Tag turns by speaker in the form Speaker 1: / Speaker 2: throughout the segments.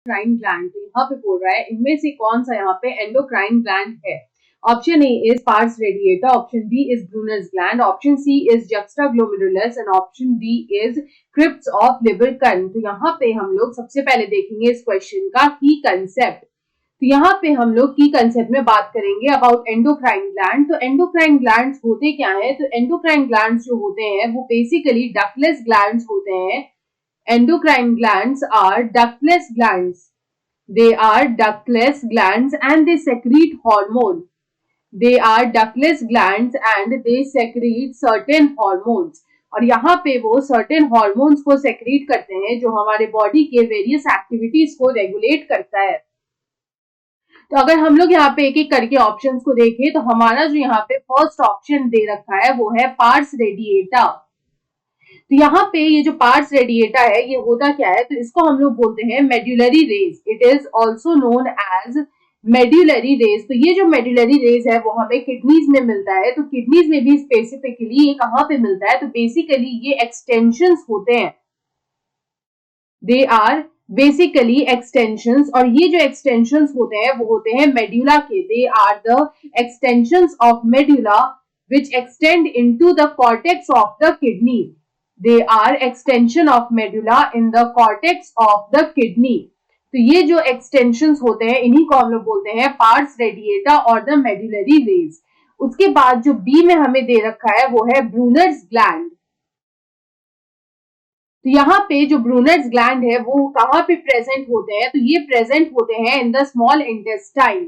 Speaker 1: Endocrine gland, तो यहाँ पे बोल रहा है इनमें से कौन सा यहाँ पे एंडोक्राइन ग्लैंड है। Option A is pars radiata, option B is Brunner's gland, option C is juxtaglomerulus and option D is crypts of Lieberkuhn. तो यहाँ पे हम लोग सबसे पहले देखेंगे इस क्वेश्चन का की कंसेप्ट। तो यहाँ पे हम लोग की कंसेप्ट में बात करेंगे अबाउट एंडोक्राइन ग्लैंड। तो एंडोक्राइन ग्लैंड्स होते क्या है, तो एंडोक्राइन ग्लैंड्स जो होते हैं वो बेसिकली डक्टलेस ग्लैंड्स होते हैं। Endocrine glands are ductless glands. They are ductless glands and they secrete hormone. They are ductless glands and they secrete certain hormones. और यहाँ पे वो certain hormones को secrete करते हैं जो हमारे body के various activities को regulate करता है। तो अगर हम लोग यहाँ पे एक एक करके ऑप्शंस को देखें तो हमारा जो यहाँ पे फर्स्ट ऑप्शन दे रखा है वो है पार्स रेडिएटा। तो यहाँ पे ये जो पार्स रेडिएटा है ये होता क्या है, तो इसको हम लोग बोलते हैं medullary rays. It is also known as medullary rays. तो ये जो मेड्यूलरी रेज है वो हमें किडनीज में मिलता है। तो किडनीज में भी स्पेसिफिकली ये कहाँ पे मिलता है, तो बेसिकली ये एक्सटेंशंस होते हैं। दे आर बेसिकली एक्सटेंशंस, और ये जो एक्सटेंशंस होते हैं वो होते हैं मेड्यूला के। They are the extensions of medulla which extend into the cortex of the kidney. They are extension of medulla in the cortex of the kidney. तो ये जो extensions होते हैं इन्हीं को हम लोग बोलते हैं pars radiata और the medullary rays। उसके बाद जो B में हमें दे रखा है वो है Brunner's gland। तो यहाँ पे जो Brunner's gland है वो कहाँ पे प्रेजेंट होते हैं, तो ये प्रेजेंट होते हैं in the small intestine।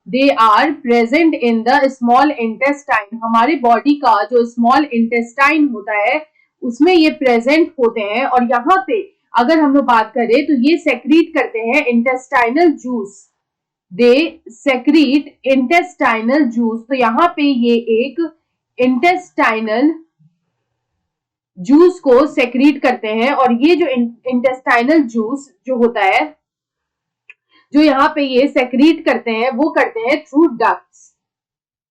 Speaker 1: They are present in the small intestine। हमारे बॉडी का जो small intestine होता है उसमें ये प्रेजेंट होते हैं। और यहाँ पे अगर हम लोग बात करें तो ये सेक्रीट करते हैं इंटेस्टाइनल जूस। दे सेक्रीट इंटेस्टाइनल जूस। तो यहाँ पे ये एक इंटेस्टाइनल जूस को सेक्रीट करते हैं। और ये जो इंटेस्टाइनल जूस जो होता है जो यहाँ पे ये सेक्रीट करते हैं वो करते हैं थ्रू डक्ट्स।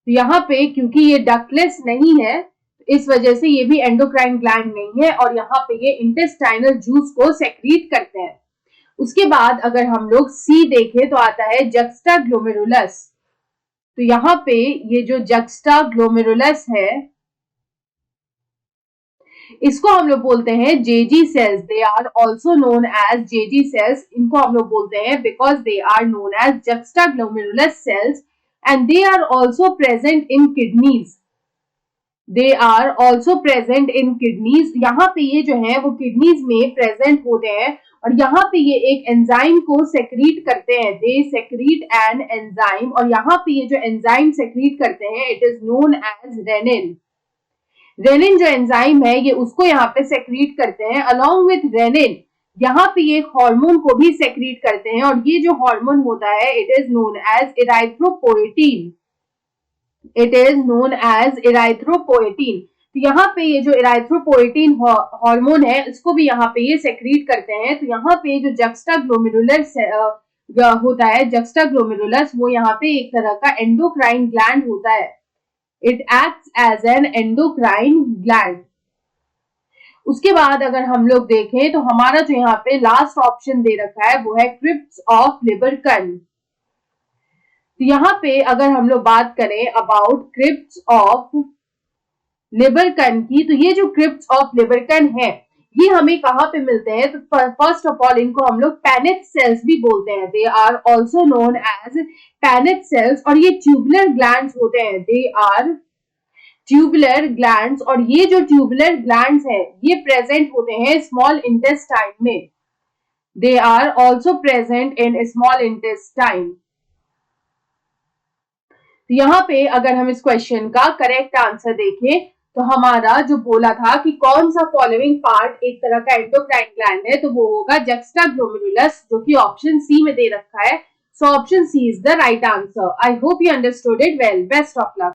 Speaker 1: तो यहाँ पे क्योंकि ये डक्टलेस नहीं है इस वजह से ये भी एंडोक्राइन ग्लैंड नहीं है और यहाँ पे ये इंटेस्टाइनल जूस को सेक्रीट करते हैं। उसके बाद अगर हम लोग सी देखें तो आता है जक्स्टाग्लोमेरुलस। तो यहाँ पे ये जो जक्स्टाग्लोमेरुलस है इसको हम लोग बोलते हैं JG cells. They are also known as JG cells. इनको हम लोग बोलते हैं because they are known as juxtaglomerular cells and they are also present in kidneys. They are also present in kidneys. यहाँ पे ये जो है वो किडनीज में प्रेजेंट होते हैं और यहाँ पे ये एक एंजाइम को सेक्रीट करते हैं। दे सेक्रीट एन एंजाइम, और यहाँ पे ये जो एंजाइम सेक्रीट करते हैं it is known as renin. Renin जो एंजाइम है ये उसको यहाँ पे सेक्रीट करते हैं। अलोंग विथ रेनिन यहाँ पे ये हार्मोन को भी सेक्रीट करते हैं और ये जो हार्मोन होता है it is known as erythropoietin. It is known as erythropoietin. तो यहाँ पे ये जो इराइथ्रोपोएटिन हार्मोन है इसको भी यहाँ पे ये सेक्रीट करते हैं। तो यहाँ पे जो जक्स्टाग्लोमेरुलस होता है जक्स्टाग्लोमेरुलस वो यहाँ पे एक तरह का एंडोक्राइन ग्लैंड होता है। It acts as an endocrine gland. उसके बाद अगर हम लोग देखें तो हमारा जो यहाँ पे लास्ट ऑप्शन दे रखा है वो है क्रिप्स ऑफ लिबरकन। तो यहाँ पे अगर हम लोग बात करें अबाउट क्रिप्स ऑफ लिबरकन की, तो ये जो क्रिप्स ऑफ लिबरकन है ये हमें कहाँ पे मिलते हैं, तो फर्स्ट ऑफ ऑल इनको हम लोग पैनेट सेल्स भी बोलते हैं। They are also known as paneth cells और ये ट्यूबुलर ग्लैंड्स होते हैं। दे आर ट्यूबुलर ग्लैंड्स और ये जो ट्यूबुलर ग्लैंड्स है ये प्रेजेंट होते हैं स्मॉल इंटेस्टाइन में। They are also present in small intestine. तो यहाँ पे अगर हम इस क्वेश्चन का करेक्ट आंसर देखें तो हमारा जो बोला था कि कौन सा फॉलोइंग पार्ट एक तरह का एंडोक्राइन ग्लैंड है तो वो होगा जक्स्टाग्लोमेरुलस, जो कि ऑप्शन सी में दे रखा है। So option C is the right answer. I hope you understood it well. Best of luck.